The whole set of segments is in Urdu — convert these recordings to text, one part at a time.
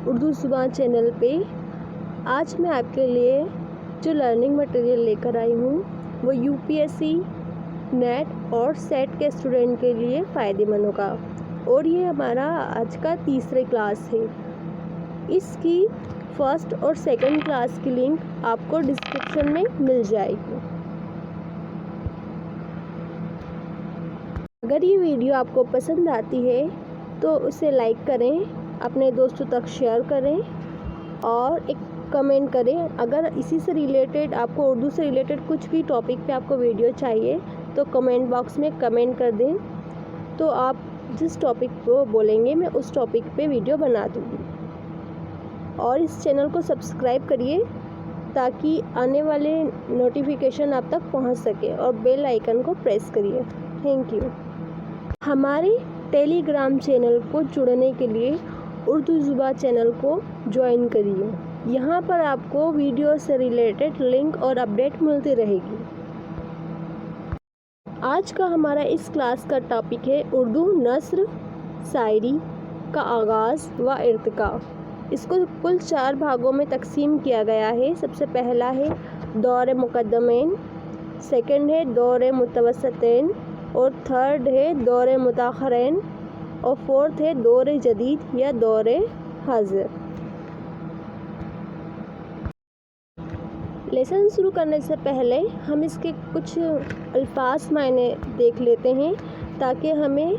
اردو زبان چینل پہ آج میں آپ کے لیے جو لرننگ مٹیریل لے کر آئی ہوں وہ U P S C NET اور سیٹ کے اسٹوڈنٹ کے لیے فائدے مند ہوگا، اور یہ ہمارا آج کا تیسرے کلاس ہے۔ اس کی فرسٹ اور سیکنڈ کلاس کی لنک آپ کو ڈسکرپشن میں مل جائے گی۔ اگر یہ ویڈیو آپ کو پسند آتی ہے تو اسے لائک کریں، اپنے دوستوں تک شیئر کریں اور ایک کمنٹ کریں۔ اگر اسی سے ریلیٹڈ آپ کو اردو سے ریلیٹڈ کچھ بھی ٹاپک پہ آپ کو ویڈیو چاہیے تو کمنٹ باکس میں کمنٹ کر دیں، تو آپ جس ٹاپک کو بولیں گے میں اس ٹاپک پہ ویڈیو بنا دوں گی۔ اور اس چینل کو سبسکرائب کریے تاکہ آنے والے نوٹیفیکیشن آپ تک پہنچ سکے، اور بیل آئیکن کو پریس کریے۔ Thank you. ہمارے ٹیلی گرام چینل کو جڑنے کے لیے اردو زبان چینل کو جوائن کریے۔ یہاں پر آپ کو ویڈیو سے ریلیٹڈ لنک اور اپڈیٹ ملتی رہے گی۔ آج کا ہمارا اس کلاس کا ٹاپک ہے اردو نثر شاعری کا آغاز و ارتقاء۔ اس کو کل 4 بھاگوں میں تقسیم کیا گیا ہے۔ سب سے پہلا ہے دور مقدمین، سیکنڈ ہے دور متوسطین، اور تھرڈ ہے دور متاخرین، اور فورتھ ہے دور جدید یا دور حاضر۔ لیسن شروع کرنے سے پہلے ہم اس کے کچھ الفاظ معنی دیکھ لیتے ہیں تاکہ ہمیں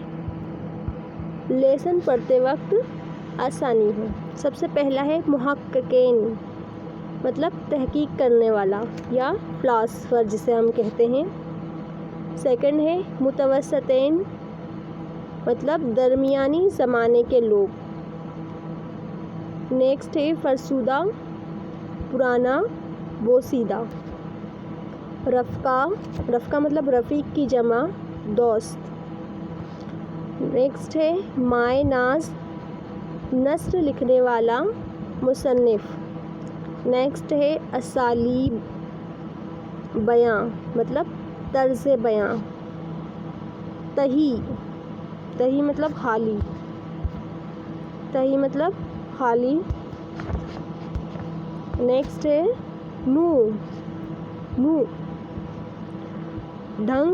لیسن پڑھتے وقت آسانی ہو۔ سب سے پہلا ہے محققین، مطلب تحقیق کرنے والا یا فلاسفر جسے ہم کہتے ہیں۔ سیکنڈ ہے متوسطین، مطلب درمیانی زمانے کے لوگ۔ نیکسٹ ہے فرسودہ، پرانا بوسیدہ۔ رفقہ مطلب رفیق کی جمع دوست۔ نیکسٹ ہے مائے ناز، نثر لکھنے والا مصنف۔ نیکسٹ ہے اسالیب بیاں، مطلب طرز بیاں۔ تہی مطلب خالی، نیکسٹ ہے نو، ڈھنگ،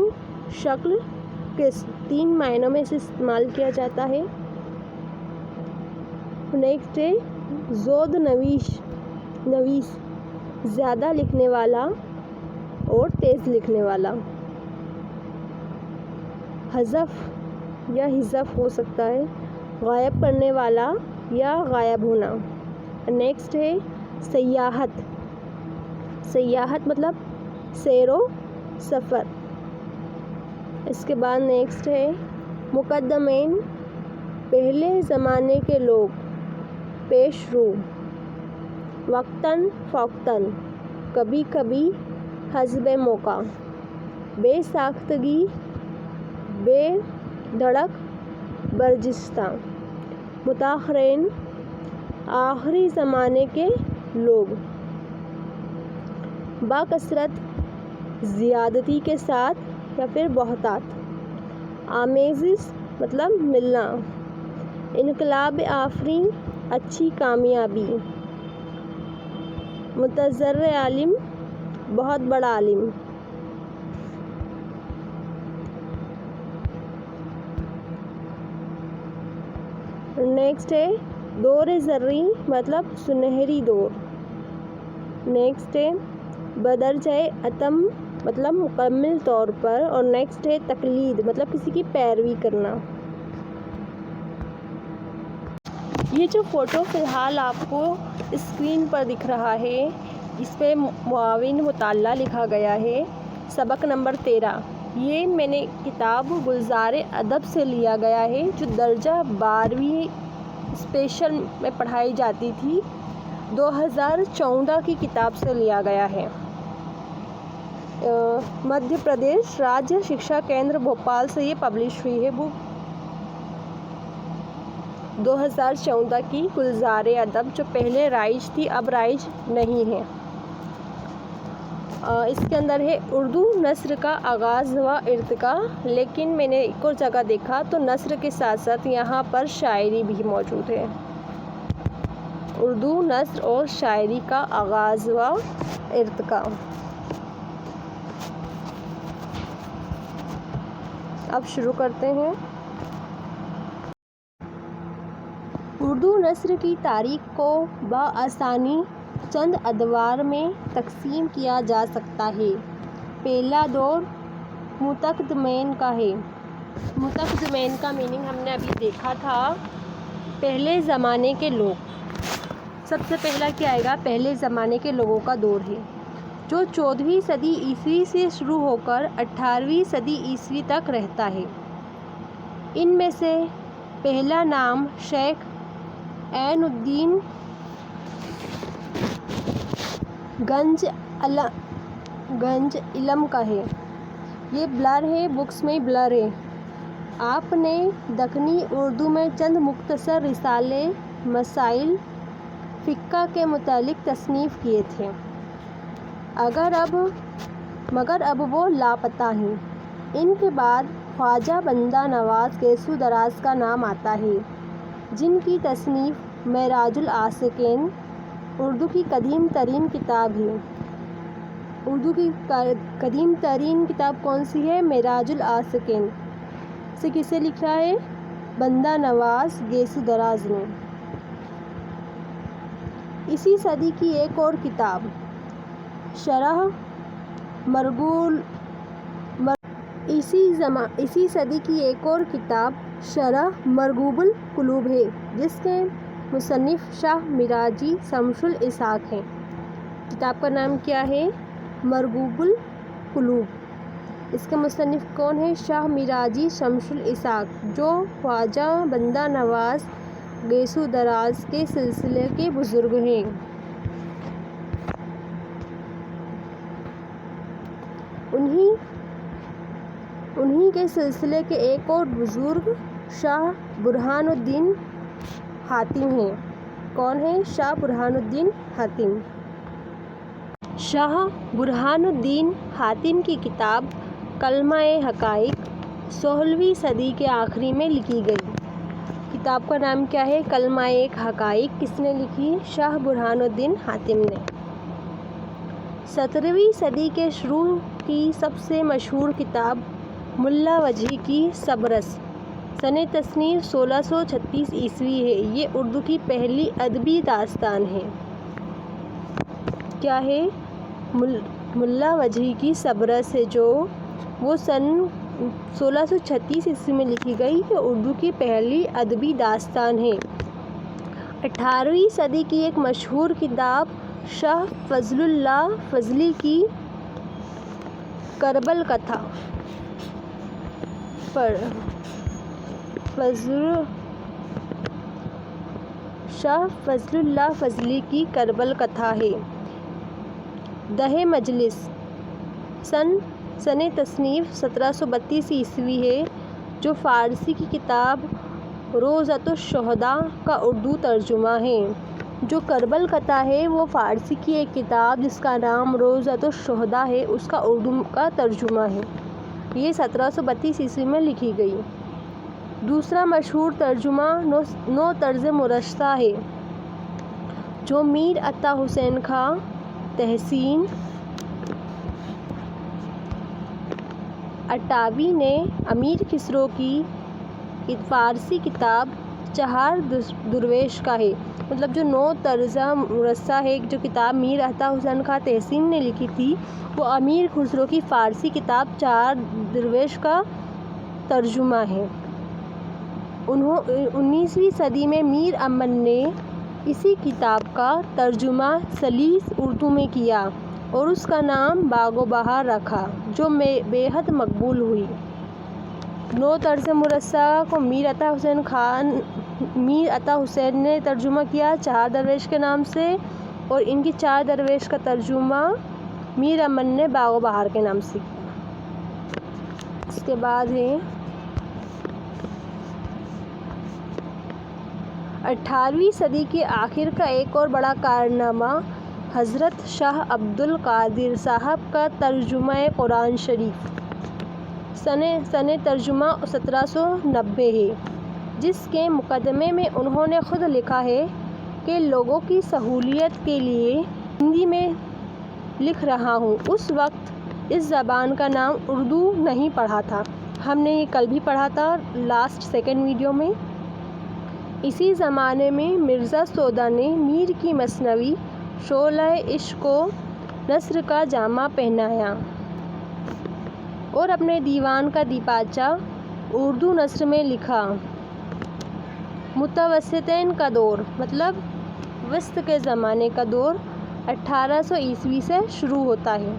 شکل، قسم۔ 3 معنوں میں اسے استعمال کیا جاتا ہے۔ نیکسٹ ہے زود نویس، زیادہ لکھنے والا اور تیز لکھنے والا۔ حذف یا حذف ہو سکتا ہے، غائب کرنے والا یا غائب ہونا۔ نیکسٹ ہے سیاحت مطلب سیر و سفر۔ اس کے بعد نیکسٹ ہے مقدمین، پہلے زمانے کے لوگ، پیش رو۔ وقتاً فوقتاً، کبھی کبھی، حسب موقع۔ بے ساختگی، بے دھڑک، برجستہ۔ متاخرین، آخری زمانے کے لوگ۔ باکثرت، زیادتی کے ساتھ یا پھر بہتات۔ آمیزش مطلب ملنا۔ انقلاب آفریں، اچھی کامیابی۔ متضرر عالم، بہت بڑا عالم۔ نیکسٹ ہے دور زریں، مطلب سنہری دور۔ نیکسٹ ہے بدرجہ اتم، مطلب مکمل طور پر، اور نیکسٹ ہے تقلید، مطلب کسی کی پیروی کرنا۔ یہ جو فوٹو فی الحال آپ کو اسکرین پر دکھ رہا ہے، اس پہ معاون مطالعہ لکھا گیا ہے، سبق نمبر 13۔ یہ میں نے کتاب گلزار ادب سے لیا گیا ہے، جو درجہ 12ویں اسپیشل میں پڑھائی جاتی تھی۔ 2014 کی کتاب سے لیا گیا ہے۔ مدھیہ پردیش راجیہ شکشا کیندر بھوپال سے یہ پبلش ہوئی ہے بک۔ 2014 کی گلزار ادب، جو پہلے رائج تھی اب رائج نہیں ہے۔ اس کے اندر ہے اردو نثر کا آغاز و ارتقاء، لیکن میں نے ایک اور جگہ دیکھا تو نثر کے ساتھ ساتھ یہاں پر شاعری بھی موجود ہے۔ اردو نثر اور شاعری کا آغاز و ارتقاء۔ اب شروع کرتے ہیں۔ اردو نثر کی تاریخ کو بآسانی چند ادوار میں تقسیم کیا جا سکتا ہے۔ پہلا دور متقدمین کا ہے۔ متقدمین کا میننگ ہم نے ابھی دیکھا تھا، پہلے زمانے کے لوگ۔ سب سے پہلا کیا آئے گا؟ پہلے زمانے کے لوگوں کا دور ہے، جو 14ویں صدی عیسوی سے شروع ہو کر 18ویں صدی عیسوی تک رہتا ہے۔ ان میں سے پہلا نام شیخ عین الدین گنج علم کا ہے۔ یہ بلر ہے، بکس میں بلر ہے۔ آپ نے دکنی اردو میں چند مختصر رسالے مسائل فقہ کے متعلق تصنیف کیے تھے، مگر اب وہ لاپتہ ہیں۔ ان کے بعد خواجہ بندہ نواز گیسو دراز کا نام آتا ہے، جن کی تصنیف معراج العاشقین اردو کی قدیم ترین کتاب ہے۔ اردو کی قدیم ترین کتاب کون سی ہے؟ معراج العاشقین۔ اسے کسے لکھا ہے؟ بندہ نواز گیسو دراز نے۔ اسی صدی کی ایک اور کتاب شرح مرغوب القلوب ہے، جس کے مصنف شاہ میرزا شمس الاسحاق ہیں۔ کتاب کا نام کیا ہے؟ مرغوب القلوب۔ اس کے مصنف کون ہیں؟ شاہ میرزا شمس الاسحاق، جو خواجہ بندہ نواز گیسو دراز کے سلسلے کے بزرگ ہیں۔ انہی کے سلسلے کے ایک اور بزرگ شاہ برہان الدین حاتم ہیں۔ کون ہیں؟ شاہ برہان الدین حاتم۔ شاہ برہان الدین حاتم کی کتاب کلمہ حقائق 16ویں صدی کے آخری میں لکھی گئی۔ کتاب کا نام کیا ہے؟ کلمہ حقائق۔ کس نے لکھی؟ شاہ برہان الدین حاتم نے۔ 17ویں صدی کے شروع کی سب سے مشہور کتاب ملا وجہی کی سبرس سنِ تصنیف 1636 عیسوی ہے۔ یہ اردو کی پہلی ادبی داستان ہے۔ کیا ہے؟ ملا وجہی کی سبرس ہے، جو وہ سن 1636 عیسوی میں لکھی گئی۔ یہ اردو کی پہلی ادبی داستان ہے۔ 18ویں صدی کی ایک مشہور کتاب شاہ فضل اللہ فضلی کی کربل کتھا شاہ فضل اللہ فضلی کی کربل کتھا ہے۔ دہ مجلس سنِ تصنیف 1732 عیسوی ہے، جو فارسی کی کتاب روضۃ الشہداء کا اردو ترجمہ ہے۔ جو کربل کتھا ہے وہ فارسی کی ایک کتاب جس کا نام روضۃ الشہداء ہے، اس کا اردو کا ترجمہ ہے۔ یہ 1732 عیسوی میں لکھی گئی۔ دوسرا مشہور ترجمہ نو طرز مرصع ہے، جو میر عطا حسین خاں تحسین اٹاوی نے امیر خسرو کی فارسی کتاب چہار درویش کا ہے۔ مطلب جو 9 طرز مرصع ہے، جو کتاب میر عطا حسین خاں تحسین نے لکھی تھی، وہ امیر خسرو کی فارسی کتاب چہار درویش کا ترجمہ ہے۔ 19ویں صدی میں میر امن نے اسی کتاب کا ترجمہ سلیس اردو میں کیا اور اس کا نام باغ و بہار رکھا، جو بے حد مقبول ہوئی۔ 9 طرز مرصع کو میر عطا حسین نے ترجمہ کیا چہار درویش کے نام سے، اور ان کی چار درویش کا ترجمہ میر امن نے باغ و بہار کے نام سے کیا۔ اس کے بعد ہے 18ویں صدی کے آخر کا ایک اور بڑا کارنامہ حضرت شاہ عبد القادر صاحب کا ترجمہ قرآن شریف سنِ ترجمہ 1790 ہے، جس کے مقدمے میں انہوں نے خود لکھا ہے کے لوگوں کی سہولیت کے لیے ہندی میں لکھ رہا ہوں۔ اس وقت اس زبان کا نام اردو نہیں پڑھا تھا۔ ہم نے یہ کل بھی پڑھا تھا لاسٹ سیکنڈ ویڈیو میں۔ اسی زمانے میں مرزا سودا نے میر کی مثنوی شعلۂ عشق کو نثر کا جامہ پہنایا اور اپنے دیوان کا دیباچہ اردو نثر میں لکھا۔ متوسطین کا دور مطلب وسط کے زمانے کا دور 1800 عیسوی سے شروع ہوتا ہے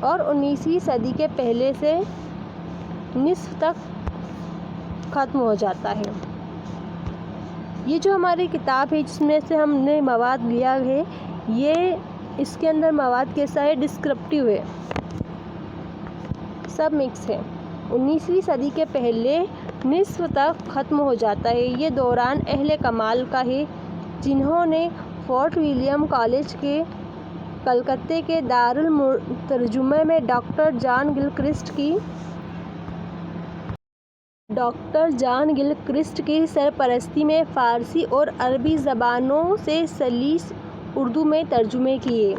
اور 19ویں صدی کے پہلے سے نصف تک ختم ہو جاتا ہے۔ یہ جو ہماری کتاب ہے جس میں سے ہم نے مواد لیا ہے، یہ اس کے اندر مواد کیسا ہے؟ ڈسکرپٹیو ہے، سب مکس ہے۔ 19ویں صدی کے پہلے نصف تک ختم ہو جاتا ہے۔ یہ دوران اہل کمال کا ہے جنہوں نے فورٹ ولیم کالج کے کلکتے کے دارالترجمہ میں ڈاکٹر جان گل کرسٹ کی سرپرستی میں فارسی اور عربی زبانوں سے سلیس اردو میں ترجمے کیے۔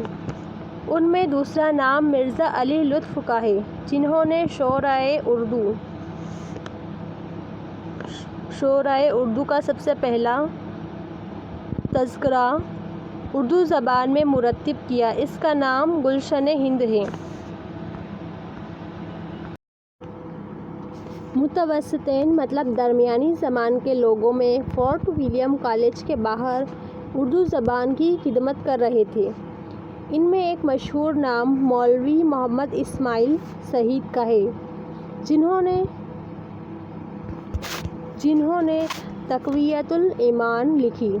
ان میں دوسرا نام مرزا علی لطف کا ہے جنہوں نے شعرائے اردو کا سب سے پہلا تذکرہ اردو زبان میں مرتب کیا۔ اس کا نام گلشن ہند ہے۔ متوسطین مطلب درمیانی زمان کے لوگوں میں فورٹ ولیم کالج کے باہر اردو زبان کی خدمت کر رہے تھے۔ ان میں ایک مشہور نام مولوی محمد اسماعیل سعید کا ہے جنہوں نے تقویۃ الایمان لکھی۔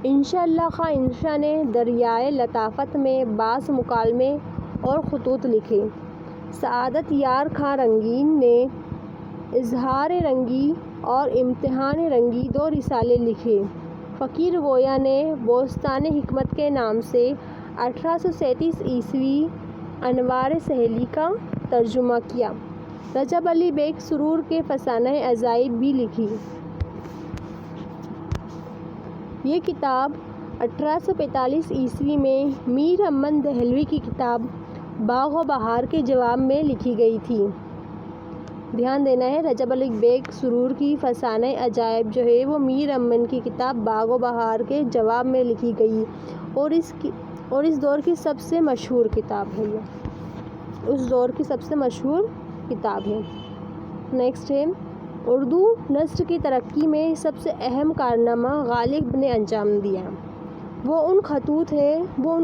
انشاء اللہ خاں انشا نے دریائے لطافت میں بعض مکالمے اور خطوط لکھے۔ سعادت یار خاں رنگین نے اظہار رنگی اور امتحان رنگی 2 رسالے لکھے۔ فقیر گویا نے بوستان حکمت کے نام سے 1837 عیسوی انوار سہیلی کا ترجمہ کیا۔ رجب علی بیگ سرور کے فسانہ عجائب بھی لکھی۔ یہ کتاب 1845 عیسوی میں میر محمد دہلوی کی کتاب باغ و بہار کے جواب میں لکھی گئی تھی۔ دھیان دینا ہے، رجب علی بیگ سرور کی فسانہ عجائب جو ہے وہ میر محمد کی کتاب باغ و بہار کے جواب میں لکھی گئی اور اس دور کی سب سے مشہور کتاب ہے۔ اس دور کی سب سے مشہور کتاب ہے۔ نیکسٹ ہے اردو نثر کی ترقی میں سب سے اہم کارنامہ غالب نے انجام دیا۔ وہ ان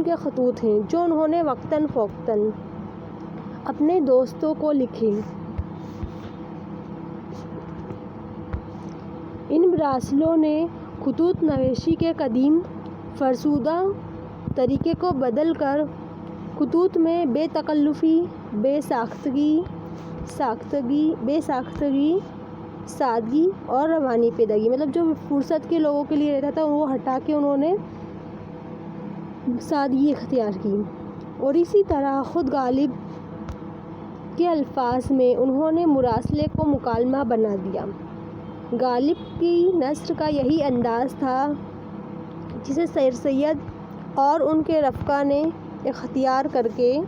کے خطوط ہیں جو انہوں نے وقتاً فوقتاً اپنے دوستوں کو لکھے۔ ان مراسلوں نے خطوط نویسی کے قدیم فرسودہ طریقے کو بدل کر خطوط میں بے تکلفی، بے ساختگی، سادگی اور روانی پیدا کی۔ مطلب جو فرصت کے لوگوں کے لیے رہتا تھا وہ ہٹا کے انہوں نے سادگی اختیار کی۔ اور اسی طرح خود غالب کے الفاظ میں انہوں نے مراسلے کو مکالمہ بنا دیا۔ غالب کی نثر کا یہی انداز تھا جسے سر سید اور ان کے رفقا نے اختیار کر کے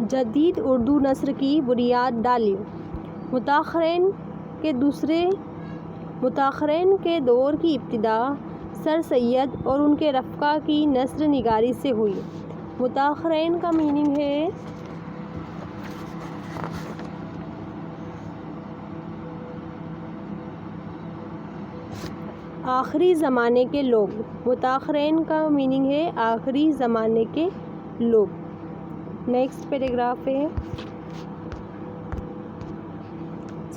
جدید اردو نثر کی بنیاد ڈالی۔ متاخرین کے دور کی ابتدا سر سید اور ان کے رفقا کی نثر نگاری سے ہوئی۔ متاخرین کا میننگ ہے آخری زمانے کے لوگ۔ متاخرین کا میننگ ہے آخری زمانے کے لوگ۔ نیکسٹ پیراگراف ہے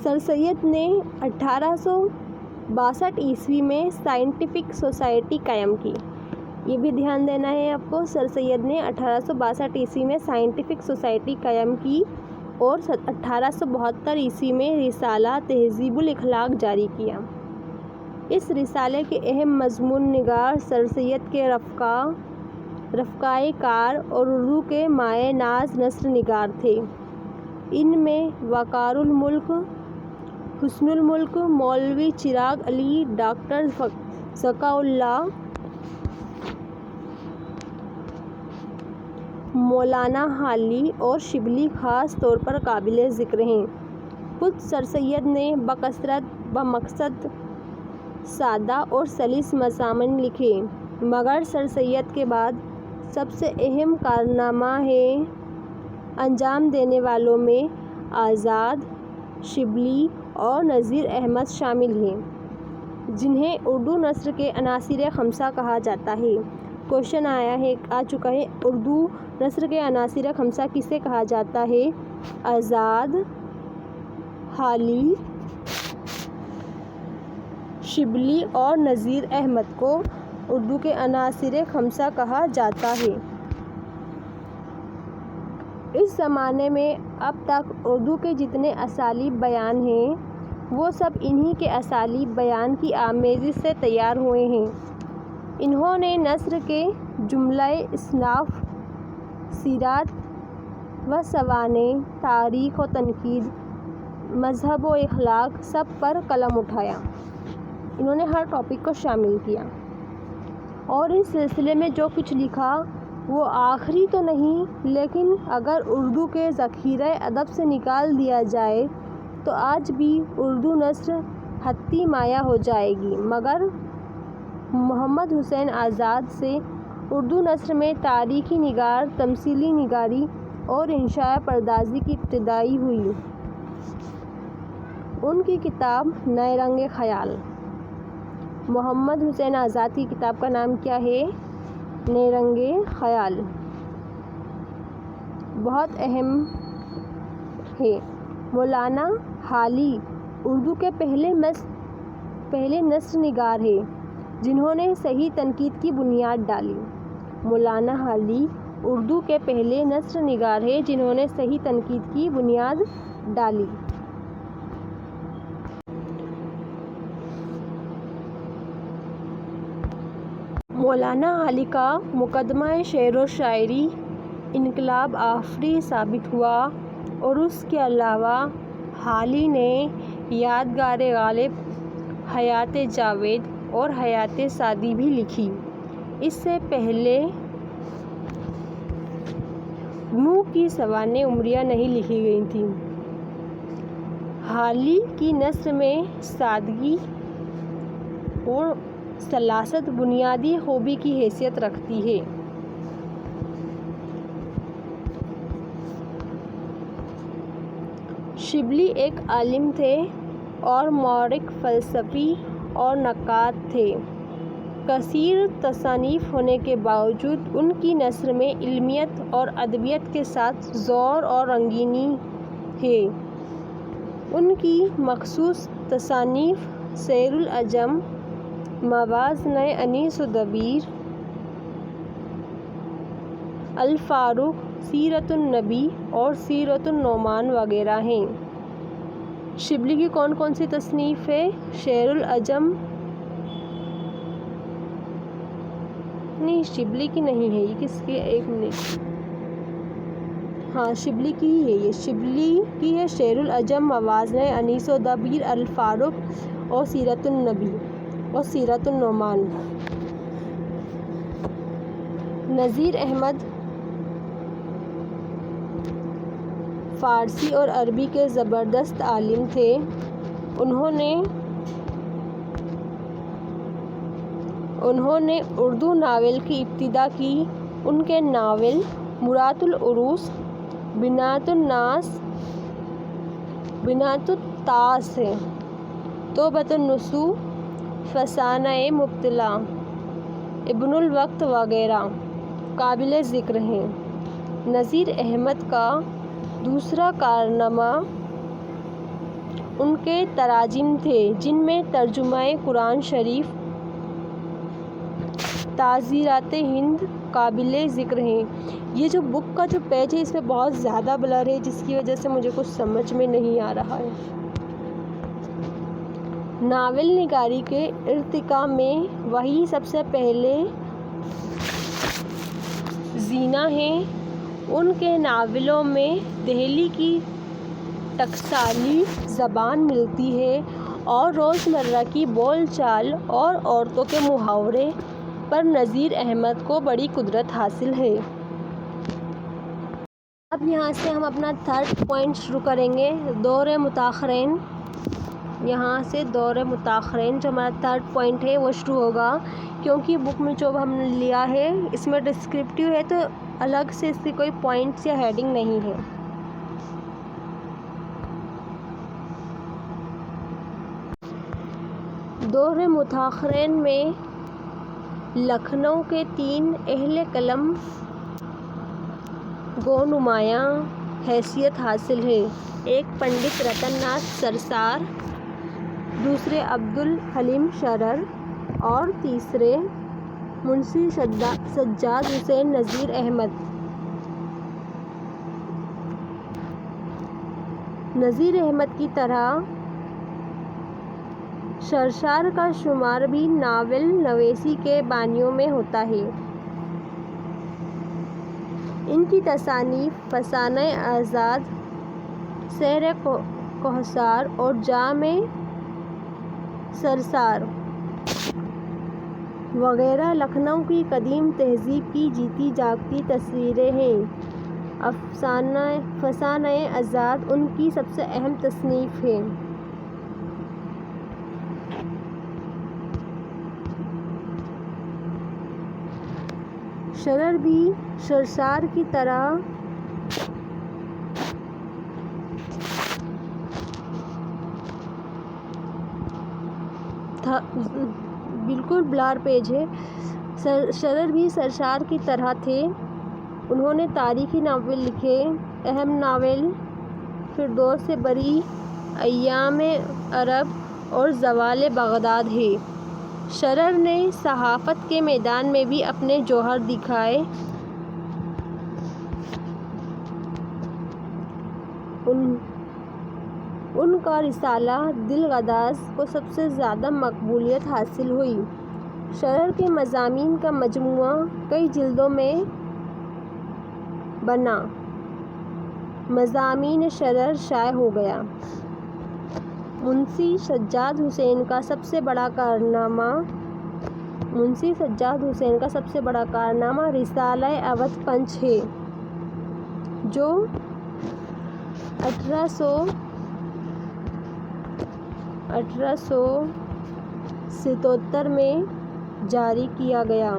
سر سید نے 1862 عیسوی میں سائنٹیفک سوسائٹی قائم کی۔ یہ بھی دھیان دینا ہے آپ کو، سر سید نے 1862 عیسوی میں سائنٹیفک سوسائٹی قائم کی اور 1872 عیسوی میں رسالہ تہذیب الاخلاق جاری کیا۔ اس رسالے کے اہم مضمون نگار سر سید کے رفقا رفقائے کار اور اردو کے مایہ ناز نثر نگار تھے۔ ان میں وقار الملک، حسن الملک، مولوی چراغ علی، ڈاکٹر ذکاء اللہ، مولانا حالی اور شبلی خاص طور پر قابل ذکر ہیں۔ خود سر سید نے بکثرت بمقصد سادہ اور سلس مضامین لکھے، مگر سر سید کے بعد سب سے اہم کارنامہ انجام دینے والوں میں آزاد، شبلی اور نذیر احمد شامل ہیں، جنہیں اردو نثر کے عناصر خمسہ کہا جاتا ہے۔ کوشچن آ چکا ہے، اردو نثر کے عناصر خمسہ کسے کہا جاتا ہے؟ آزاد، حالی، شبلی اور نذیر احمد کو اردو کے عناصر خمسہ کہا جاتا ہے۔ اس زمانے میں اب تک اردو کے جتنے اسالیب بیان ہیں وہ سب انہی کے اسالیب بیان کی آمیزش سے تیار ہوئے ہیں۔ انہوں نے نثر کے جملہ اصناف، سیرت و سوانح، تاریخ و تنقید، مذہب و اخلاق سب پر قلم اٹھایا۔ انہوں نے ہر ٹاپک کو شامل کیا اور اس سلسلے میں جو کچھ لکھا وہ آخری تو نہیں، لیکن اگر اردو کے ذخیرہ ادب سے نکال دیا جائے تو آج بھی اردو نثر حتی مایہ ہو جائے گی۔ مگر محمد حسین آزاد سے اردو نثر میں تاریخی نگار، تمثیلی نگاری اور انشاء پردازی کی ابتدا ہوئی۔ ان کی کتاب نئے رنگ خیال، محمد حسین آزاد کی کتاب کا نام کیا ہے؟ نئے رنگ خیال، بہت اہم ہے۔ مولانا حالی اردو کے پہلے نثر نگار ہیں جنہوں نے صحیح تنقید کی بنیاد ڈالی۔ مولانا حالی اردو کے پہلے نثر نگار ہیں جنہوں نے صحیح تنقید کی بنیاد ڈالی۔ مولانا حالی کا مقدمہ شعر و شاعری انقلاب آفریں ثابت ہوا، اور اس کے علاوہ حالی نے یادگار غالب، حیات جاوید اور حیات سعدی بھی لکھی۔ اس سے پہلے نوح کی سوانح عمریہ نہیں لکھی گئی تھیں۔ حالی کی نثر میں سادگی اور سلاست بنیادی خوبی کی حیثیت رکھتی ہے۔ شبلی ایک عالم تھے اور مورخ، فلسفی اور نقاد تھے۔ کثیر تصانیف ہونے کے باوجود ان کی نثر میں علمیت اور ادبیت کے ساتھ زور اور رنگینی ہے۔ ان کی مخصوص تصانیف سیر العجم، موازنہ انیس و دبیر، الفاروق، سیرت النبی اور سیرت النعمان وغیرہ ہیں۔ شبلی کی کون کون سی تصنیف ہے؟ سیر العجم نہیں، شبلی کی نہیں ہے، یہ کس کی؟ ایک منٹ، ہاں شبلی کی ہی ہے یہ۔ شبلی کی ہے سیر العجم، موازنہ انیس و دبیر، الفاروق اور سیرت النبی اور سیرت النعمان۔ نذیر احمد فارسی اور عربی کے زبردست عالم تھے۔ انہوں نے اردو ناول کی ابتدا کی۔ ان کے ناول مرات العروس، بنات الناس، بنات الطاس، توبۃ النصوح، فسانہ مبتلا، ابن الوقت وغیرہ قابل ذکر ہیں۔ نذیر احمد کا دوسرا کارنامہ ان کے تراجم تھے، جن میں ترجمہ قرآن شریف، تعزیرات ہند قابل ذکر ہیں۔ یہ جو بک کا جو پیج ہے اس میں بہت زیادہ بلر ہے، جس کی وجہ سے مجھے کچھ سمجھ میں نہیں آ رہا ہے۔ ناول نگاری کے ارتقاء میں وہی سب سے پہلے زینہ ہیں۔ ان کے ناولوں میں دہلی کی ٹکسالی زبان ملتی ہے اور روزمرہ کی بول چال اور عورتوں کے محاورے پر نذیر احمد کو بڑی قدرت حاصل ہے۔ اب یہاں سے ہم اپنا 3rd پوائنٹ شروع کریں گے، دور متاخرین۔ یہاں سے دور متاخرین جو ہمارا 3rd پوائنٹ ہے وہ شروع ہوگا، کیونکہ بک میں جو ہم نے لیا ہے اس میں ڈسکرپٹیو ہے، تو الگ سے اس کی کوئی پوائنٹس یا ہیڈنگ نہیں ہے۔ دور متاخرین میں لکھنؤ کے 3 اہل قلم کو نمایاں حیثیت حاصل ہے۔ ایک پنڈت رتن ناتھ سرسار، دوسرے عبدالحلیم شرر اور تیسرے منشی سجاد حسین نذیر احمد۔ نذیر احمد کی طرح سرسار کا شمار بھی ناول نویسی کے بانیوں میں ہوتا ہے۔ ان کی تصانیف فسانۂ آزاد، سحر کوثر اور جام سرسار وغیرہ لکھنؤ کی قدیم تہذیب کی جیتی جاگتی تصویریں ہیں۔ فسانۂ آزاد ان کی سب سے اہم تصنیف ہے۔ شرر بھی سرسار کی طرح بالکل بلار پیج ہے۔ شرر بھی سرسار کی طرح تھے۔ انہوں نے تاریخی ناول لکھے۔ اہم ناول فردوس بری، ایام عرب اور زوال بغداد ہے۔ شرر نے صحافت کے میدان میں بھی اپنے جوہر دکھائے۔ ان کا رسالہ دل گداز کو سب سے زیادہ مقبولیت حاصل ہوئی۔ شرر کے مضامین کا مجموعہ کئی جلدوں میں بنا۔ مضامین شرر شائع ہو گیا۔ منشی سجاد حسین کا سب سے بڑا کارنامہ رسالہ اودھ پنچ ہے، جو 1877 میں جاری کیا گیا۔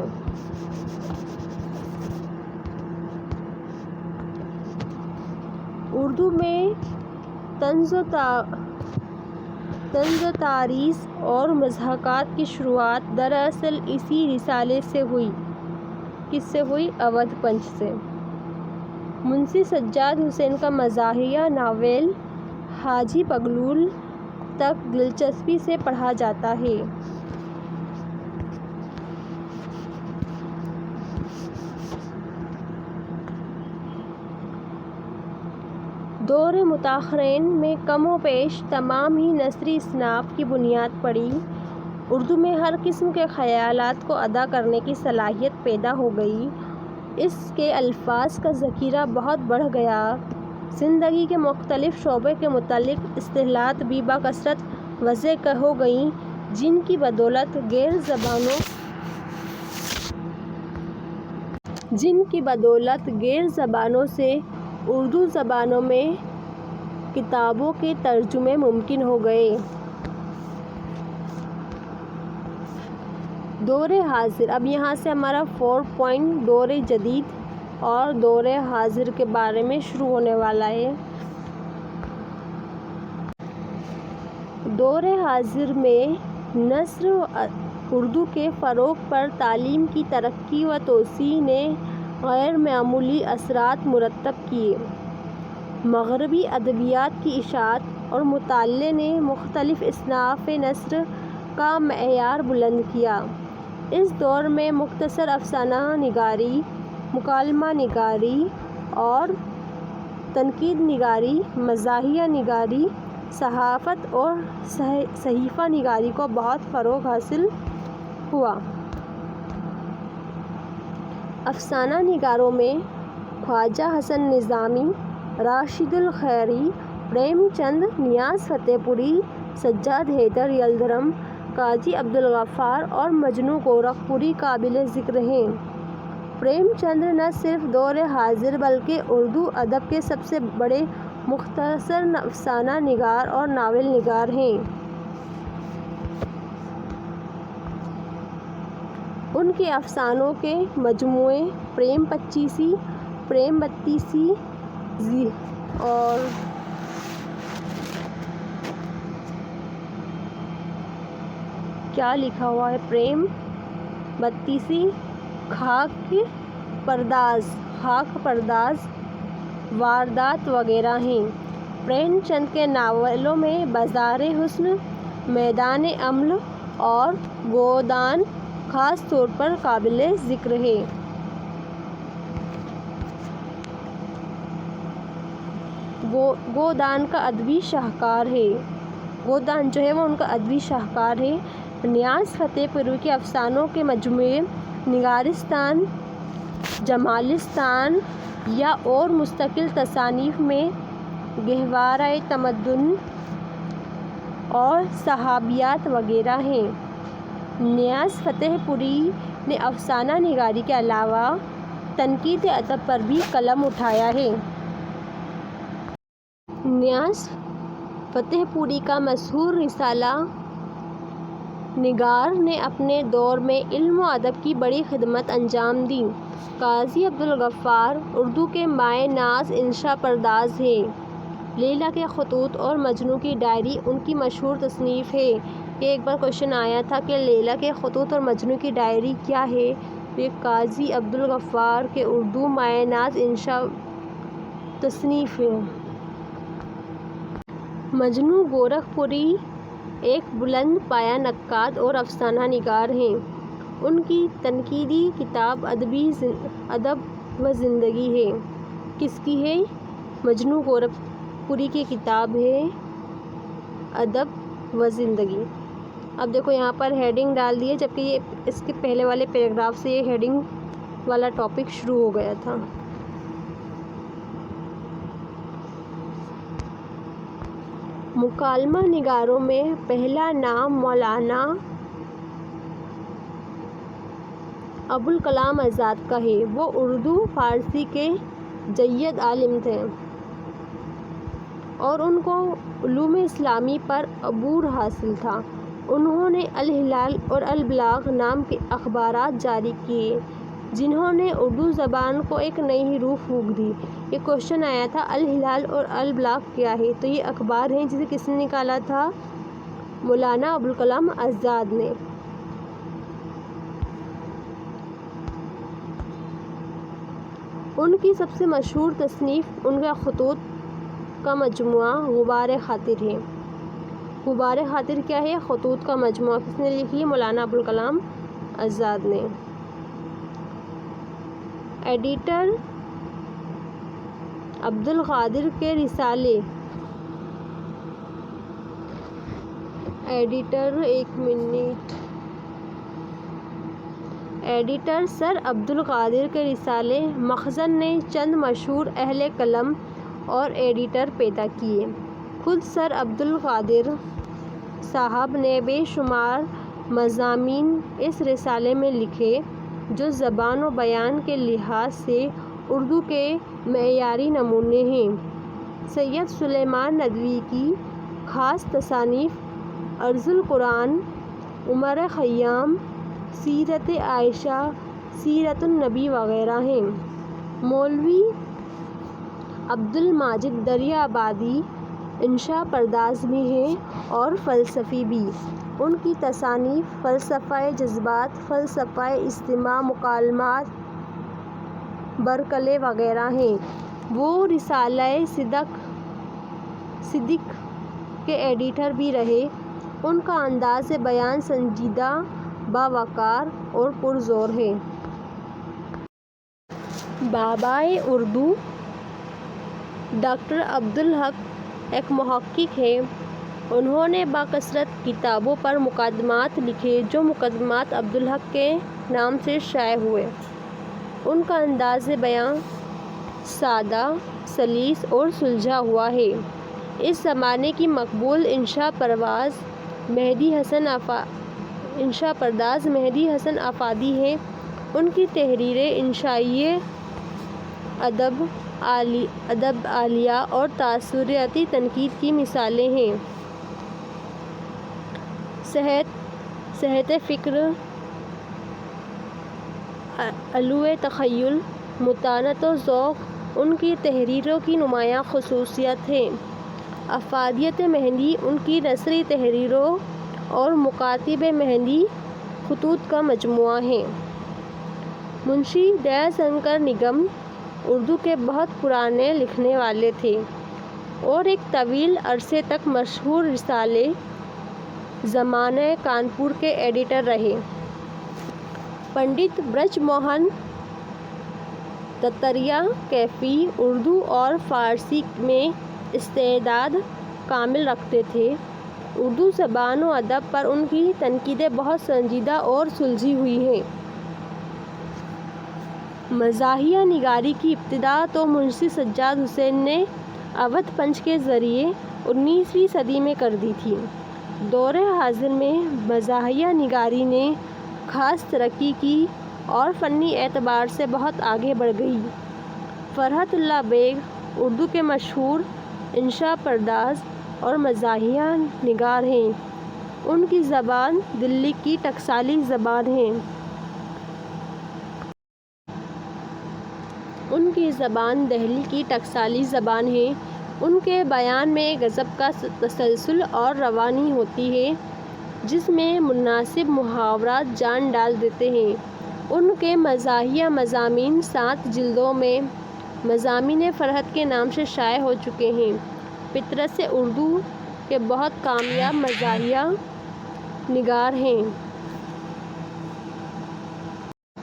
اردو میں طنز و تاریخ اور مضحکات کی شروعات دراصل اسی رسالے سے ہوئی۔ کس سے ہوئی؟ اودھ پنچ سے۔ منشی سجاد حسین کا مزاحیہ ناول حاجی بغلول تک دلچسپی سے پڑھا جاتا ہے۔ دور متاخرین میں کم و بیش تمام ہی نثری اصناف کی بنیاد پڑی۔ اردو میں ہر قسم کے خیالات کو ادا کرنے کی صلاحیت پیدا ہو گئی۔ اس کے الفاظ کا ذخیرہ بہت بڑھ گیا۔ زندگی کے مختلف شعبوں کے متعلق اصطلاحات بھی بکثرت وضع ہو گئیں، جن کی بدولت غیر زبانوں سے اردو زبانوں میں کتابوں کے ترجمے ممکن ہو گئے۔ دور حاضر۔ اب یہاں سے ہمارا 4 پوائنٹ دور جدید اور دور حاضر کے بارے میں شروع ہونے والا ہے۔ دور حاضر میں نثر و اردو کے فروغ پر تعلیم کی ترقی و توسیع نے غیر معمولی اثرات مرتب کیے۔ مغربی ادبیات کی اشاعت اور مطالعے نے مختلف اصناف نثر کا معیار بلند کیا۔ اس دور میں مختصر افسانہ نگاری، مکالمہ نگاری اور تنقید نگاری، مزاحیہ نگاری، صحافت اور صحیفہ نگاری کو بہت فروغ حاصل ہوا۔ افسانہ نگاروں میں خواجہ حسن نظامی، راشد الخیری، پریم چند، نیاز فتح پوری، سجاد حیدر یلدرم، قاضی عبدالغفار اور مجنوں گورکھپوری قابل ذکر ہیں۔ پریم چند نہ صرف دور حاضر بلکہ اردو ادب کے سب سے بڑے مختصر افسانہ نگار اور ناول نگار ہیں۔ ان کے افسانوں کے مجموعے پریم پچیسی، پریم بتیسی اور کیا لکھا ہوا ہے پریم بتیسی، خاک پرداز، واردات وغیرہ ہیں۔ پریم چند کے ناولوں میں بازار حسن، میدان امل اور گودان خاص طور پر قابل ذکر ہیں۔ گودان کا ادبی شاہکار ہے۔ گودان جو ہے وہ ان کا ادبی شاہکار ہے۔ نیاز فتح پوری کے افسانوں کے مجموعے نگارستان، جمالستان یا اور مستقل تصانیف میں گہوارۂ تمدن اور صحابیات وغیرہ ہیں۔ نیاز فتح پوری نے افسانہ نگاری کے علاوہ تنقید ادب پر بھی قلم اٹھایا ہے۔ نیاز فتح پوری کا مشہور رسالہ نگار نے اپنے دور میں علم و ادب کی بڑی خدمت انجام دی۔ قاضی عبدالغفار اردو کے مائع ناز انشا پرداز ہیں۔ لیلا کے خطوط اور مجنوں کی ڈائری ان کی مشہور تصنیف ہے۔ یہ ایک بار کوشچن آیا تھا کہ لیلا کے خطوط اور مجنوں کی ڈائری کیا ہے؟ یہ قاضی عبدالغفار کے اردو مائع ناز انشا تصنیف ہے۔ مجنوں گورکھپوری ایک بلند پایہ نقاد اور افسانہ نگار ہیں۔ ان کی تنقیدی کتاب ادب و زندگی ہے۔ کس کی ہے؟ مجنوں گورکھپوری کی کتاب ہے ادب و زندگی۔ اب دیکھو یہاں پر ہیڈنگ ڈال دی ہے، جبکہ یہ اس کے پہلے والے پیراگراف سے یہ ہیڈنگ والا ٹاپک شروع ہو گیا تھا۔ مکالمہ نگاروں میں پہلا نام مولانا ابوالکلام آزاد کا ہے۔ وہ اردو فارسی کے جید عالم تھے اور ان کو علوم اسلامی پر عبور حاصل تھا۔ انہوں نے الہلال اور البلاغ نام کے اخبارات جاری کیے جنہوں نے اردو زبان کو ایک نئی روح پھونک دی۔ یہ کوشچن آیا تھا الہلال اور البلاغ کیا ہے؟ تو یہ اخبار ہیں جسے کس نے نکالا تھا؟ مولانا ابوالکلام آزاد نے۔ ان کی سب سے مشہور تصنیف ان کے خطوط کا مجموعہ غبار خاطر ہے۔ غبار خاطر کیا ہے؟ خطوط کا مجموعہ۔ کس نے لکھی ہے؟ مولانا ابوالکلام آزاد نے۔ ایڈیٹر عبدالقادر کے رسالے ایڈیٹر سر عبدالقادر کے رسالے مخزن نے چند مشہور اہل قلم اور ایڈیٹر پیدا کیے۔ خود سر عبدالقادر صاحب نے بے شمار مضامین اس رسالے میں لکھے جو زبان و بیان کے لحاظ سے اردو کے معیاری نمونے ہیں۔ سید سلیمان ندوی کی خاص تصانیف عرض القرآن، عمر خیام، سیرت عائشہ، سیرت النبی وغیرہ ہیں۔ مولوی عبدالماجد دریا آبادی انشا پرداز بھی ہیں اور فلسفی بھی۔ ان کی تصانیف فلسفہ جذبات، فلسفہ اجتماع، مکالمات، برکلے وغیرہ ہیں۔ وہ رسالہ صدق کے ایڈیٹر بھی رہے۔ ان کا انداز بیان سنجیدہ، باوقار اور پرزور ہے۔ بابائے اردو ڈاکٹر عبدالحق ایک محقق ہیں۔ انہوں نے بکثرت کتابوں پر مقدمات لکھے جو مقدمات عبدالحق کے نام سے شائع ہوئے۔ ان کا انداز بیاں سادہ، سلیس اور سلجھا ہوا ہے۔ اس زمانے کی مقبول انشا پرداز مہدی حسن آفادی ہیں۔ ان کی تحریریں انشائی ادب عالیہ اور تاثراتی تنقید کی مثالیں ہیں۔ صحت فکر، علو تخیل، متانت و ذوق ان کی تحریروں کی نمایاں خصوصیت ہیں۔ افادیت مہندی ان کی نثری تحریروں اور مکاتب مہندی خطوط کا مجموعہ ہے۔ منشی دیا شنکر نگم اردو کے بہت پرانے لکھنے والے تھے اور ایک طویل عرصے تک مشہور رسالے زمانۂ کانپور کے ایڈیٹر رہے۔ پنڈت برج موہن دتاریہ کیفی اردو اور فارسی میں استعداد کامل رکھتے تھے۔ اردو زبان و ادب پر ان کی تنقیدیں بہت سنجیدہ اور سلجھی ہوئی ہیں۔ مزاحیہ نگاری کی ابتدا تو منشی سجاد حسین نے اودھ پنچ کے ذریعے 19ویں صدی میں کر دی تھی۔ دور حاضر میں مزاحیہ نگاری نے خاص ترقی کی اور فنی اعتبار سے بہت آگے بڑھ گئی۔ فرحت اللہ بیگ اردو کے مشہور انشا پرداز اور مزاحیہ نگار ہیں۔ ان کی زبان دلی کی ٹکسالی زبان ہے۔ ان کے بیان میں غضب کا تسلسل اور روانی ہوتی ہے جس میں مناسب محاورات جان ڈال دیتے ہیں۔ ان کے مزاحیہ مضامین 7 جلدوں میں مضامین فرحت کے نام سے شائع ہو چکے ہیں۔ پطرس اردو کے بہت کامیاب مزاحیہ نگار ہیں۔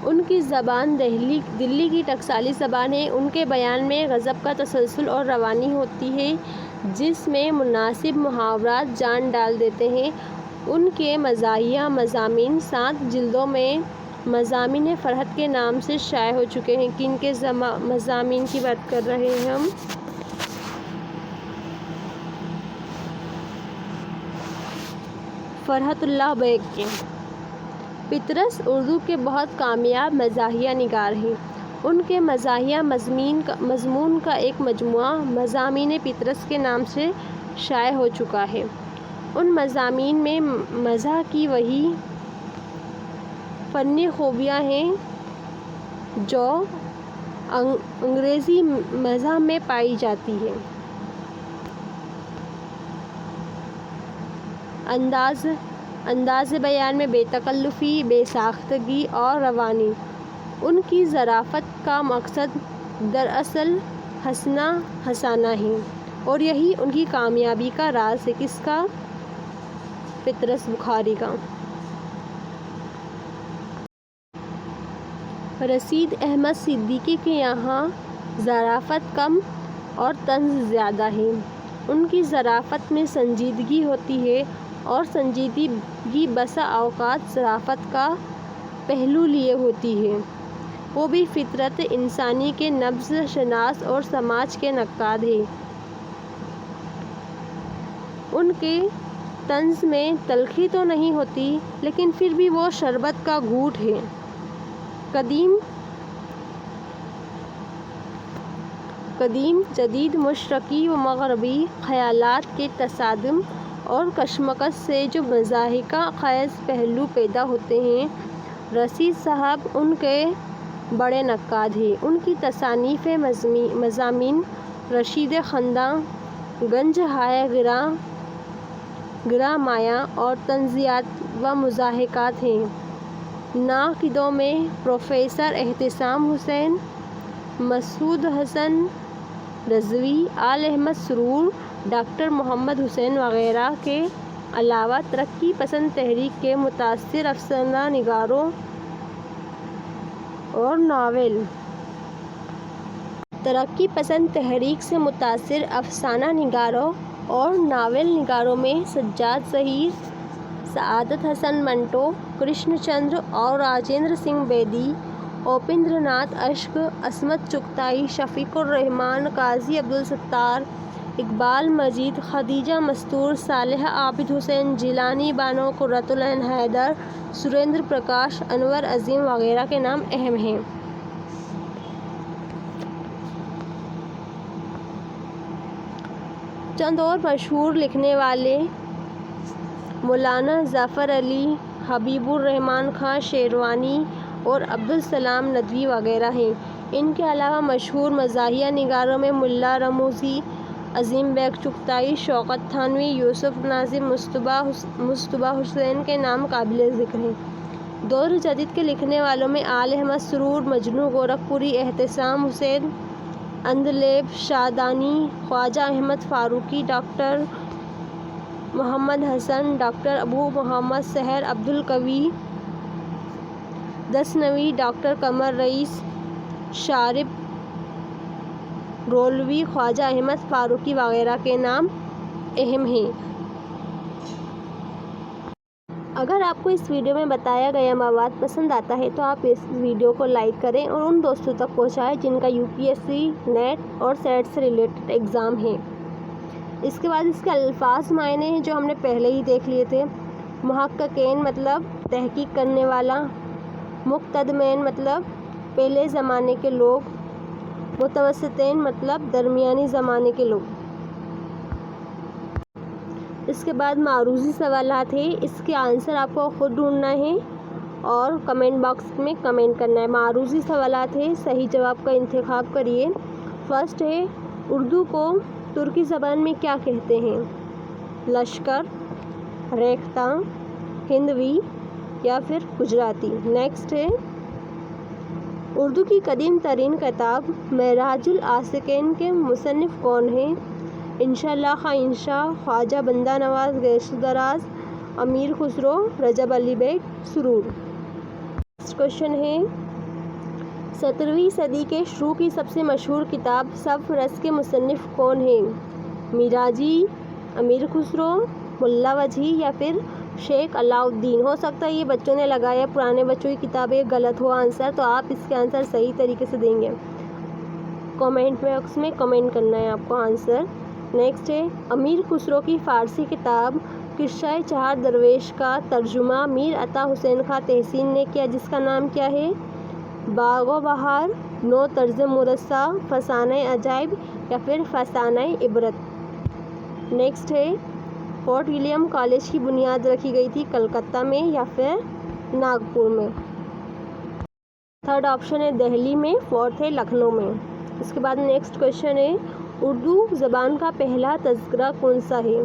ان کی زبان دلی کی ٹکسالی زبان ہے۔ ان کے بیان میں غضب کا تسلسل اور روانی ہوتی ہے جس میں مناسب محاورات جان ڈال دیتے ہیں۔ ان کے مزاحیہ مضامین 7 جلدوں میں مضامین فرحت کے نام سے شائع ہو چکے ہیں۔ کن کے مضامین کی بات کر رہے ہیں ہم؟ فرحت اللہ بیگ کے۔ پطرس اردو کے بہت کامیاب مزاحیہ نگار ہیں۔ ان کے مزاحیہ مضمون کا ایک مجموعہ مضامین پطرس کے نام سے شائع ہو چکا ہے۔ ان مضامین میں مزاح کی وہی فنی خوبیاں ہیں جو انگریزی مزاح میں پائی جاتی ہیں۔ انداز بیان میں بے تکلفی، بے ساختگی اور روانی۔ ان کی ظرافت کا مقصد دراصل ہنسنا ہنسانا ہے اور یہی ان کی کامیابی کا راز ہے۔ کس کا؟ پطرس بخاری کا۔ رشید احمد صدیقی کے یہاں ظرافت کم اور طنز زیادہ ہے۔ ان کی ظرافت میں سنجیدگی ہوتی ہے اور سنجیدگی بسا اوقات ظرافت کا پہلو لیے ہوتی ہے۔ وہ بھی فطرت انسانی کے نبض شناس اور سماج کے نقاد ہیں۔ ان کے طنز میں تلخی تو نہیں ہوتی لیکن پھر بھی وہ شربت کا گھونٹ ہے۔ قدیم جدید، مشرقی و مغربی خیالات کے تصادم اور کشمکش سے جو مضحکہ خیز پہلو پیدا ہوتے ہیں، رشید صاحب ان کے بڑے نقاد ہیں۔ ان کی تصانیف مضامین رشید خنداں، گنج ہائے گراں مایہ اور طنزیات و مضحکات ہیں۔ ناقدوں میں پروفیسر احتشام حسین، مسعود حسن رضوی، آل احمد سرور، ڈاکٹر محمد حسین وغیرہ کے علاوہ ترقی پسند تحریک کے متاثر افسانہ نگاروں اور ناول ترقی پسند تحریک سے متاثر افسانہ نگاروں اور ناول نگاروں میں سجاد ظہیر، سعادت حسن منٹو، کرشن چندر اور راجندر سنگھ بیدی اوپندر ناتھ اشک، عصمت چغتائی، شفیق الرحمان، قاضی عبدالستار، اقبال مجید، خدیجہ مستور، صالح عابد حسین جیلانی، بانو قرۃ العین حیدر، سریندر پرکاش، انور عظیم وغیرہ کے نام اہم ہیں۔ چند اور مشہور لکھنے والے مولانا ظفر علی، حبیب الرحمان خاں شیروانی اور عبدالسلام ندوی وغیرہ ہیں۔ ان کے علاوہ مشہور مزاحیہ نگاروں میں ملا رموزی، عظیم بیگ چغتائی، شوکت تھانوی، یوسف ناظم، مصطبیٰ حسین کے نام قابل ذکر ہیں۔ دور جدید کے لکھنے والوں میں آل احمد سرور، مجنوں گورکھپوری، احتشام حسین اندلیب، شادانی، خواجہ احمد فاروقی، ڈاکٹر محمد حسن، ڈاکٹر ابو محمد سحر، عبدالقوی غزنوی، ڈاکٹر قمر رئیس، شارب رولوی، خواجہ احمد فاروقی وغیرہ کے نام اہم ہیں۔ اگر آپ کو اس ویڈیو میں بتایا گیا مواد پسند آتا ہے تو آپ اس ویڈیو کو لائک کریں اور ان دوستوں تک پہنچائیں جن کا UPSC نیٹ اور سیٹ سے ریلیٹڈ ایگزام ہے۔ اس کے بعد اس کے الفاظ معنی ہیں جو ہم نے پہلے ہی دیکھ لیے تھے۔ محققین مطلب تحقیق کرنے والا، مقتدمین مطلب پہلے زمانے کے لوگ، متوسطین مطلب درمیانی زمانے کے لوگ۔ اس کے بعد معروضی سوالات ہیں، اس کے آنسر آپ کو خود ڈھونڈنا ہے اور کمنٹ باکس میں کمنٹ کرنا ہے۔ معروضی سوالات ہیں، صحیح جواب کا انتخاب کریے۔ فرسٹ ہے، اردو کو ترکی زبان میں کیا کہتے ہیں؟ لشکر، ریختہ، ہندوی یا پھر گجراتی۔ نیکسٹ ہے، اردو کی قدیم ترین کتاب معراج العاشقین کے مصنف کون ہیں؟ انشاء اللہ خاں انشا، خواجہ بندہ نواز گیسو دراز، امیر خسرو، رجب علی بیگ سرور۔ نیکسٹ کوشچن ہے، 17ویں صدی کے شروع کی سب سے مشہور کتاب سبع رس کے مصنف کون ہیں؟ میراجی، امیر خسرو، ملا وجہی یا پھر شیخ علاء الدین۔ ہو سکتا ہے یہ بچوں نے لگایا پرانے بچوں کی کتاب ہے، غلط ہوا آنسر، تو آپ اس کے آنسر صحیح طریقے سے دیں گے۔ کمنٹ باکس میں کمنٹ کرنا ہے آپ کو آنسر۔ نیکسٹ ہے، امیر خسرو کی فارسی کتاب قصہ چہار درویش کا ترجمہ میر عطا حسین خاں تحسین نے کیا، جس کا نام کیا ہے؟ باغ و بہار، نو طرز مرصع، فسانۂ عجائب یا پھر فسانۂ عبرت۔ نیکسٹ ہے، فورٹ ولیم کالج کی بنیاد رکھی گئی تھی کلکتہ میں یا پھر ناگپور میں؟ تھرڈ آپشن ہے دہلی میں، فورتھ ہے لکھنؤ میں۔ اس کے بعد نیکسٹ کوشچن ہے، اردو زبان کا پہلا تذکرہ کون سا ہے؟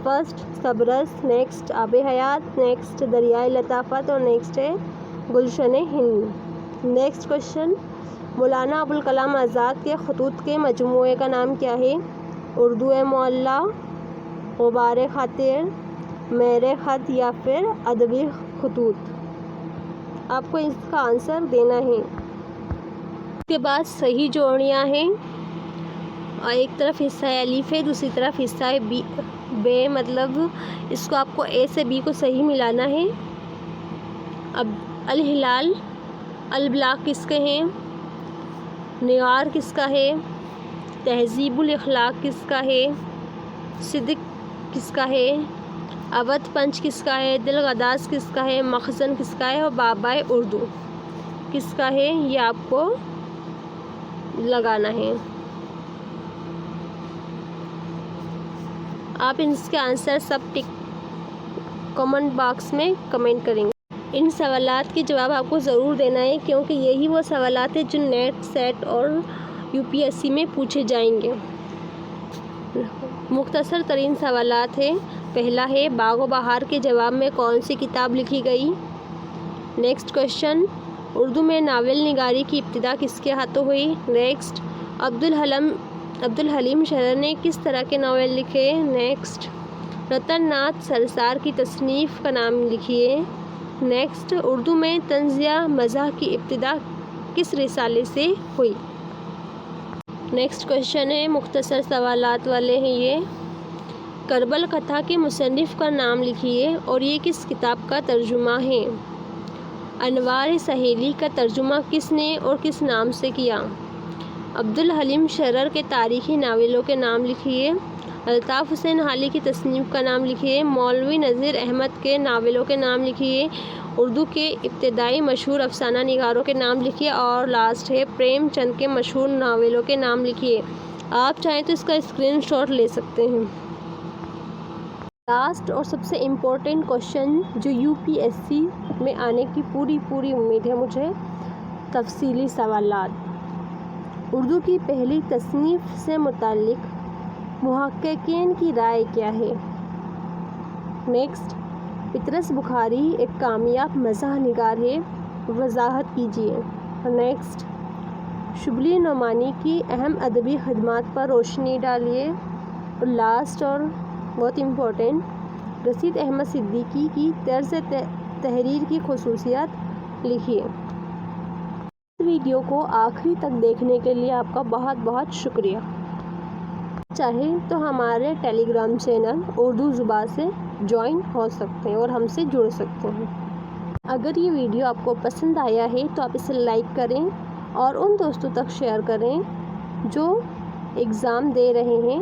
فرسٹ سبرس، نیکسٹ آب حیات، نیکسٹ دریائے لطافت اور نیکسٹ ہے گلشن ہند۔ نیکسٹ کوشچن، مولانا ابوالکلام آزاد کے خطوط کے مجموعے کا نام کیا ہے؟ اردو معلیٰ، غبار خاطر، مہر خط یا پھر ادبی خطوط؟ آپ کو اس کا آنسر دینا ہے۔ اس کے بعد صحیح جوڑیاں ہیں، اور ایک طرف حصہ الف ہے، دوسری طرف حصہ بے، مطلب اس کو آپ کو اے سے بی کو صحیح ملانا ہے۔ اب الہلال، البلاغ کس کے ہیں؟ نگار کس کا ہے؟ تہذیب الاخلاق کس کا ہے؟ صدق کس کا ہے؟ اودھ پنچ کس کا ہے؟ دل غداز کس کا ہے؟ مخزن کس کا ہے؟ اور بابائے اردو کس کا ہے؟ یہ آپ کو لگانا ہے۔ آپ اس کے آنسر سب کمنٹ باکس میں کمنٹ کریں گے۔ ان سوالات کے جواب آپ کو ضرور دینا ہے کیونکہ یہی وہ سوالات ہیں جو نیٹ، سیٹ اور UPSC میں پوچھے جائیں گے۔ مختصر ترین سوالات ہیں۔ پہلا ہے، باغ و بہار کے جواب میں کون سی کتاب لکھی گئی؟ نیکسٹ کوشچن، اردو میں ناول نگاری کی ابتدا کس کے ہاتھوں ہوئی؟ نیکسٹ، عبدالحلیم شرر نے کس طرح کے ناول لکھے؟ نیکسٹ، رتن ناتھ سرسار کی تصنیف کا نام لکھیے۔ نیکسٹ، اردو میں طنزیہ مزاح کی ابتدا کس رسالے سے ہوئی؟ نیکسٹ کوشچن ہے، مختصر سوالات والے ہیں یہ۔ کربل کتھا کے مصنف کا نام لکھیے اور یہ کس کتاب کا ترجمہ ہے؟ انوار سہیلی کا ترجمہ کس نے اور کس نام سے کیا؟ عبدالحلیم شرر کے تاریخی ناولوں کے نام لکھیے۔ الطاف حسین حالی کی تصنیف کا نام لکھیے۔ مولوی نذیر احمد کے ناولوں کے نام لکھیے۔ اردو کے ابتدائی مشہور افسانہ نگاروں کے نام لکھیے۔ اور لاسٹ ہے پریم چند کے مشہور ناولوں کے نام لکھیے۔ آپ چاہیں تو اس کا اسکرین شاٹ لے سکتے ہیں۔ لاسٹ اور سب سے امپورٹنٹ کوشچن جو UPSC میں آنے کی پوری امید ہے مجھے، تفصیلی سوالات۔ اردو کی پہلی تصنیف سے متعلق محققین کی رائے کیا ہے؟ نیکسٹ، پطرس بخاری ایک کامیاب مزاح نگار ہے، وضاحت کیجیے۔ نیکسٹ، شبلی نعمانی کی اہم ادبی خدمات پر روشنی ڈالیے۔ اور لاسٹ اور بہت امپورٹنٹ، رشید احمد صدیقی کی طرز تحریر کی خصوصیات لکھیے۔ اس ویڈیو کو آخری تک دیکھنے کے لیے آپ کا بہت شکریہ۔ چاہے تو ہمارے ٹیلی گرام چینل اردو زبان سے جوائن ہو سکتے ہیں اور ہم سے جڑ سکتے ہیں۔ اگر یہ ویڈیو آپ کو پسند آیا ہے تو آپ اسے لائک کریں اور ان دوستوں تک شیئر کریں جو ایگزام دے رہے ہیں،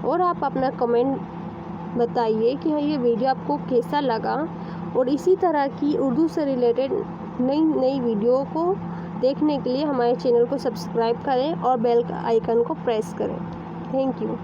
اور آپ اپنا کمنٹ بتائیے کہ یہ ویڈیو آپ کو کیسا لگا، اور اسی طرح کی اردو سے ریلیٹڈ نئی ویڈیو کو دیکھنے کے لیے ہمارے چینل کو سبسکرائب کریں اور بیل آئیکن کو پریس کریں۔ Thank you.